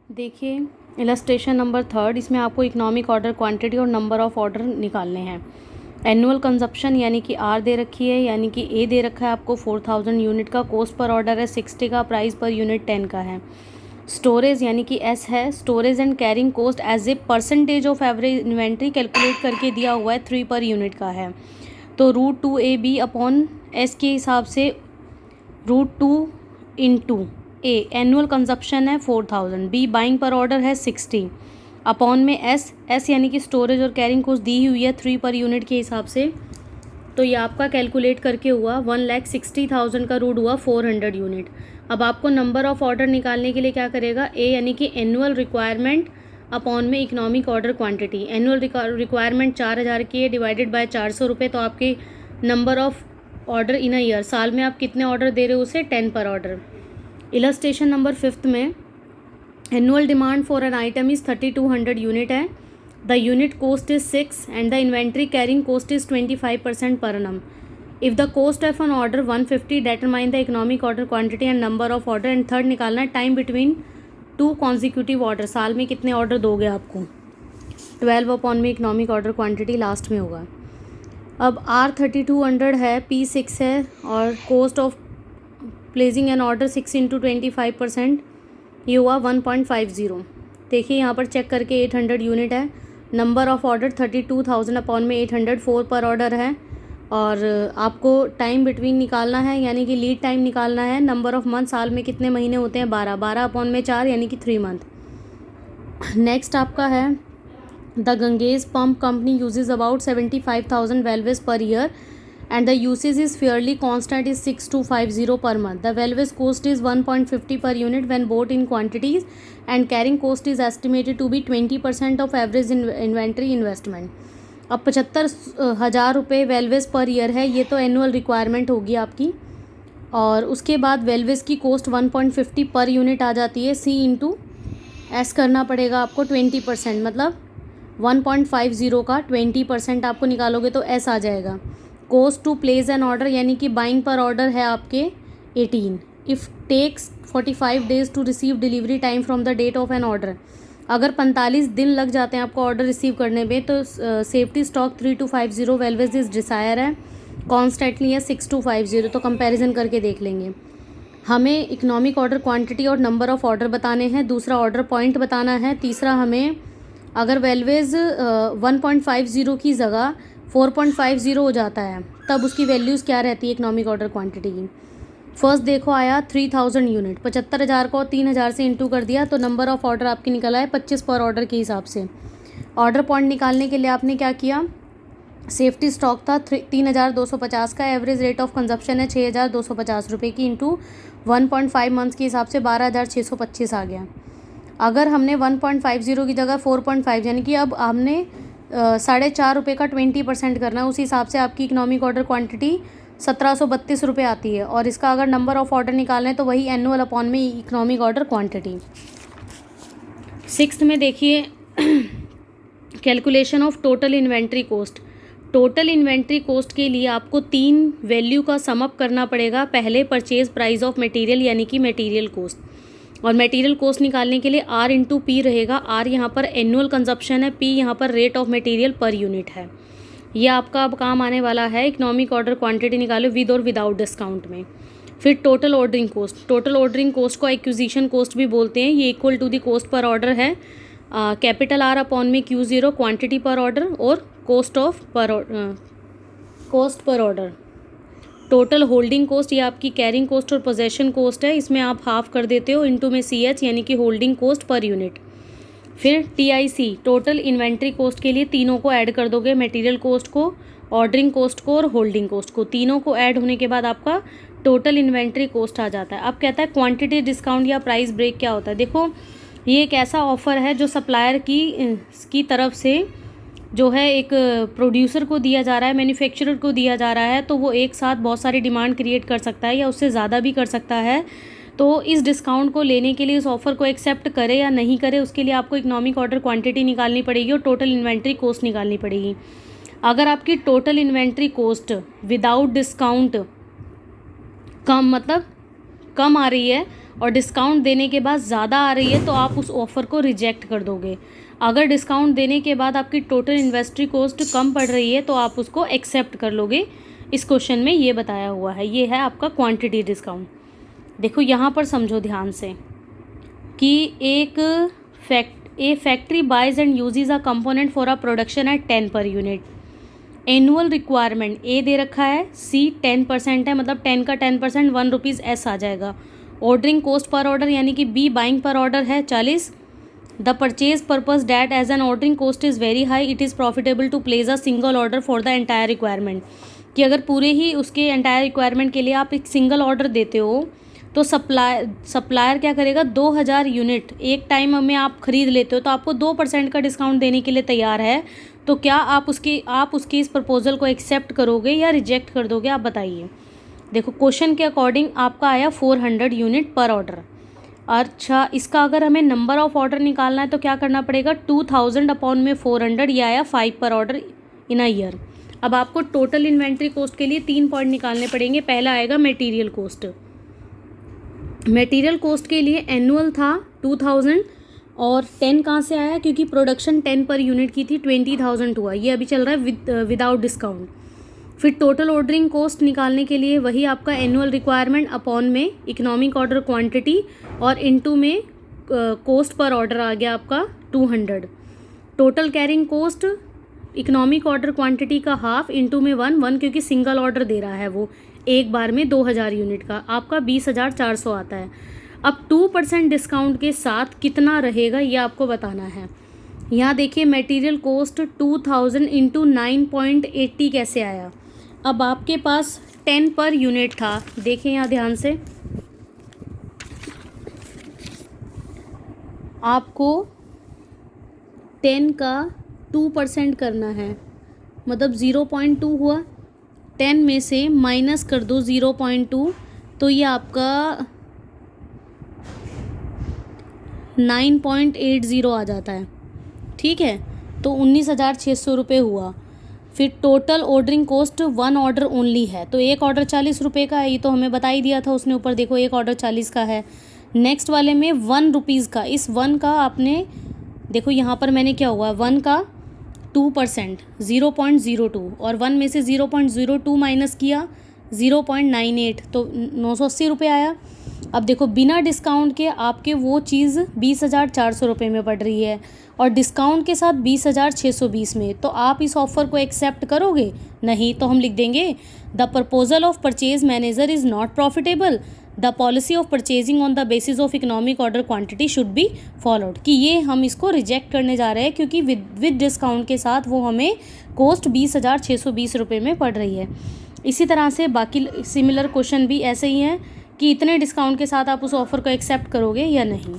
देखिए illustration number 3 इसमें आपको इकोनॉमिक ऑर्डर क्वांटिटी और नंबर ऑफ़ ऑर्डर निकालने हैं। एनुअल कंजप्शन यानी कि आर दे रखी है, यानी कि ए दे रखा है आपको 4000 यूनिट का। कॉस्ट पर ऑर्डर है 60 का, प्राइस पर यूनिट 10 का है। स्टोरेज यानी कि एस है, storage and carrying cost as a percentage of average inventory calculate करके दिया हुआ है 3 पर यूनिट का है। तो √2AB अपॉन एस के हिसाब से √2 इंटू ए एनुअल कंजप्शन है 4000, बी बाइंग पर ऑर्डर है 60 अपॉन में एस यानी कि स्टोरेज और कैरिंग कॉस्ट दी हुई है 3 पर यूनिट के हिसाब से। तो ये आपका कैलकुलेट करके हुआ 1,60,000 का रूट हुआ 400 यूनिट। अब आपको नंबर ऑफ ऑर्डर निकालने के लिए क्या करेगा, ए यानी कि एनुअल रिक्वायरमेंट अपॉन में economic order quantity. Annual requirement 4000 की है, डिवाइडेड बाय 400 रुपये, तो आपके number of order in a year, साल में आप कितने ऑर्डर दे रहे हो उसे 10 पर ऑर्डर। इलस्ट्रेशन नंबर 5 में annual demand for an item is 3200 unit है। The unit cost is 6 and the inventory carrying cost is 25% per annum. If the cost of an order 150, determine the economic order quantity and number of order. And third निकालना है time between 2 consecutive order, साल में कितने order दोगे आपको। 12 upon में economic order quantity last में होगा। अब R3200 है, P6 है और cost of placing an order 6 into 25%, ये हुआ 1.50। देखिए यहाँ पर चेक करके 800 यूनिट है। नंबर ऑफ़ ऑर्डर 32,000 अपॉन में 800, 4 पर ऑर्डर है। और आपको टाइम बिटवीन निकालना है यानी कि लीड टाइम निकालना है। नंबर ऑफ़ मंथ, साल में कितने महीने होते हैं 12, 12 अपॉन में 4 यानी कि 3 मंथ। नेक्स्ट आपका है the Ganges pump company uses about 75,000 valves per year and the usage is fairly constant is 6250 per month. The valves cost is 1.50 per unit when bought in quantities and carrying cost is estimated to be 20% of average inventory investment. अब 75,000 रुपये वेलवेज per year है, ये तो annual requirement होगी आपकी। और उसके बाद वेलवेज की कॉस्ट 1.50 पर यूनिट आ जाती है। सी इंटू एस करना पड़ेगा आपको 20%, मतलब 1.50 का 20% आपको निकालोगे तो एस आ जाएगा। Cost to place an order यानी कि बाइंग पर ऑर्डर है आपके 18। If takes 45 days to receive delivery time from the date of an order, अगर 45 दिन लग जाते हैं आपको ऑर्डर रिसीव करने में, तो सेफ्टी स्टॉक 3250 वेलवेज इज डिसायर है, कॉन्स्टेंटली है 6250। तो कंपैरिजन करके देख लेंगे। हमें इकोनॉमिक ऑर्डर क्वांटिटी और नंबर ऑफ़ ऑर्डर बताने हैं, दूसरा ऑर्डर पॉइंट बताना है, तीसरा हमें अगर वेलवेज 1.50 की जगह 4.50 हो जाता है तब उसकी वैल्यूज़ क्या रहती है इकोनॉमिक ऑर्डर क्वांटिटी की। फर्स्ट देखो आया 3000 यूनिट, 75,000 को 3000 से इंटू कर दिया तो नंबर ऑफ़ ऑर्डर आपकी निकला है 25 पर ऑर्डर के हिसाब से। ऑर्डर पॉइंट निकालने के लिए आपने क्या किया, सेफ्टी स्टॉक था 3250 का, एवरेज रेट ऑफ कंजप्शन है 6250 रुपये की, इंटू 1.5 मंथ्स के हिसाब से 12,625 आ गया। अगर हमने 1.50 की जगह 4.5 यानी कि अब हमने 4.5 रुपये का 20% करना है, उस हिसाब से आपकी इकोनॉमिक ऑर्डर क्वांटिटी 1732 रुपये आती है। और इसका अगर नंबर ऑफ़ ऑर्डर निकालना है तो वही एनुअल अपॉन में इकोनॉमिक ऑर्डर क्वांटिटी। 6th में देखिए calculation of total inventory cost. Total inventory cost के लिए आपको 3 वैल्यू का समअप करना पड़ेगा। पहले परचेज प्राइस ऑफ मटेरियल यानी कि मटेरियल कॉस्ट, और मटेरियल कॉस्ट निकालने के लिए आर इंटू पी रहेगा। आर यहाँ पर एनुअल कंजप्शन है, पी यहाँ पर rate of material per unit है। ये आपका अब काम आने वाला है। इकोनॉमिक ऑर्डर क्वांटिटी निकालो विद और विदाउट डिस्काउंट में। फिर total ordering cost, total ordering cost को एक्विजिशन कॉस्ट भी बोलते हैं। ये equal to the cost per order है, कैपिटल आर अपॉन में Q0 क्वांटिटी पर ऑर्डर और cost per order. Total holding cost, ये आपकी कैरिंग कॉस्ट और पोजेशन कॉस्ट है, इसमें आप हाफ कर देते हो, इंटू में CH यानी कि होल्डिंग कॉस्ट पर यूनिट। फिर TIC टोटल इन्वेंट्री कॉस्ट के लिए तीनों को ऐड कर दोगे, मटेरियल कॉस्ट को, ऑर्डरिंग कॉस्ट को और होल्डिंग कॉस्ट को। तीनों को ऐड होने के बाद आपका टोटल इन्वेंट्री कॉस्ट आ जाता है। अब कहता है क्वांटिटी डिस्काउंट या प्राइस ब्रेक क्या होता है। देखो ये एक ऐसा ऑफ़र है जो सप्लायर की तरफ से जो है एक प्रोड्यूसर को दिया जा रहा है, मैन्युफैक्चरर को दिया जा रहा है, तो वो एक साथ बहुत सारी डिमांड क्रिएट कर सकता है या उससे ज़्यादा भी कर सकता है। तो इस डिस्काउंट को लेने के लिए, इस ऑफ़र को एक्सेप्ट करे या नहीं करे, उसके लिए आपको इकोनॉमिक ऑर्डर क्वांटिटी निकालनी पड़ेगी और टोटल इन्वेंट्री कॉस्ट निकालनी पड़ेगी। अगर आपकी total inventory cost without discount कम आ रही है और डिस्काउंट देने के बाद ज़्यादा आ रही है तो आप उस ऑफ़र को रिजेक्ट कर दोगे। अगर डिस्काउंट देने के बाद आपकी टोटल इन्वेंट्री कॉस्ट कम पड़ रही है तो आप उसको एक्सेप्ट कर लोगे। इस क्वेश्चन में ये बताया हुआ है, ये है आपका क्वांटिटी डिस्काउंट। देखो यहाँ पर समझो ध्यान से कि a factory buys and uses a component for a production at 10 per unit. Annual requirement A दे रखा है, सी 10% है, मतलब 10 का 10% ₹1 एस आ जाएगा। ऑर्डरिंग कॉस्ट पर ऑर्डर यानी कि बी बाइंग पर ऑर्डर है 40। The purchase purpose that as an ordering cost is very high it is profitable to place a single order for the entire requirement. कि अगर पूरे ही उसके एंटायर रिक्वायरमेंट के लिए आप एक सिंगल ऑर्डर देते हो तो सप्लायर क्या करेगा, 2000 यूनिट एक टाइम में आप खरीद लेते हो तो आपको 2% का डिस्काउंट देने के लिए तैयार है। तो क्या आप उसकी इस प्रपोजल को एक्सेप्ट करोगे या रिजेक्ट कर दोगे, आप बताइए। देखो क्वेश्चन के अकॉर्डिंग आपका आया 400 यूनिट पर ऑर्डर। अच्छा, इसका अगर हमें नंबर ऑफ ऑर्डर निकालना है तो क्या करना पड़ेगा, 2000 अपॉन में 400, ये आया 5 पर ऑर्डर इन अ ईयर। अब आपको टोटल इन्वेंट्री कॉस्ट के लिए 3 पॉइंट निकालने पड़ेंगे। पहला आएगा मटेरियल कॉस्ट। मटेरियल कॉस्ट के लिए एनुअल था 2000 और 10 कहाँ से आया, क्योंकि प्रोडक्शन 10 पर यूनिट की थी, 20,000 हुआ। ये अभी चल रहा है विदाउट डिस्काउंट। फिर टोटल ऑर्डरिंग कॉस्ट निकालने के लिए वही आपका एनुअल रिक्वायरमेंट अपॉन में इकोनॉमिक ऑर्डर क्वांटिटी और इनटू में कॉस्ट पर ऑर्डर आ गया आपका 200। Total carrying cost economic order quantity का हाफ इंटू में 1 क्योंकि सिंगल ऑर्डर दे रहा है वो एक बार में 2000 यूनिट का, आपका 20,400 आता है। अब 2% डिस्काउंट के साथ कितना रहेगा ये आपको बताना है। यहाँ देखिए मटेरियल कॉस्ट 2000 इंटू 9.80 कैसे आया। अब आपके पास 10 पर यूनिट था, देखें यहाँ ध्यान से, आपको 10 का 2% करना है, मतलब 0.2 हुआ। 10 में से माइनस कर दो 0.2 तो ये आपका 9.80 आ जाता है। ठीक है, तो 19,600 रुपये हुआ। फिर total ordering cost 1 order only है तो एक ऑर्डर 40 रुपये का है, ये तो हमें बता ही दिया था उसने ऊपर, देखो एक ऑर्डर 40 का है। नेक्स्ट वाले में ₹1 का, इस 1 का आपने देखो यहाँ पर मैंने क्या हुआ, 1 का 2% 0.02 और 1 में से 0.02 माइनस किया 0.98 तो 980 रुपये आया। अब देखो बिना डिस्काउंट के आपके वो चीज़ 20,400 रुपये में पड़ रही है और डिस्काउंट के साथ 20,620 में, तो आप इस ऑफ़र को एक्सेप्ट करोगे? नहीं, तो हम लिख देंगे the proposal of purchase manager is not profitable, the policy of purchasing on the basis of economic order quantity should be followed. कि ये हम इसको रिजेक्ट करने जा रहे हैं क्योंकि विद डिस्काउंट के साथ वो हमें कॉस्ट 20,620 रुपये में पड़ रही है। इसी तरह से बाकी सिमिलर क्वेश्चन भी ऐसे ही हैं कि इतने डिस्काउंट के साथ आप उस ऑफ़र को एक्सेप्ट करोगे या नहीं।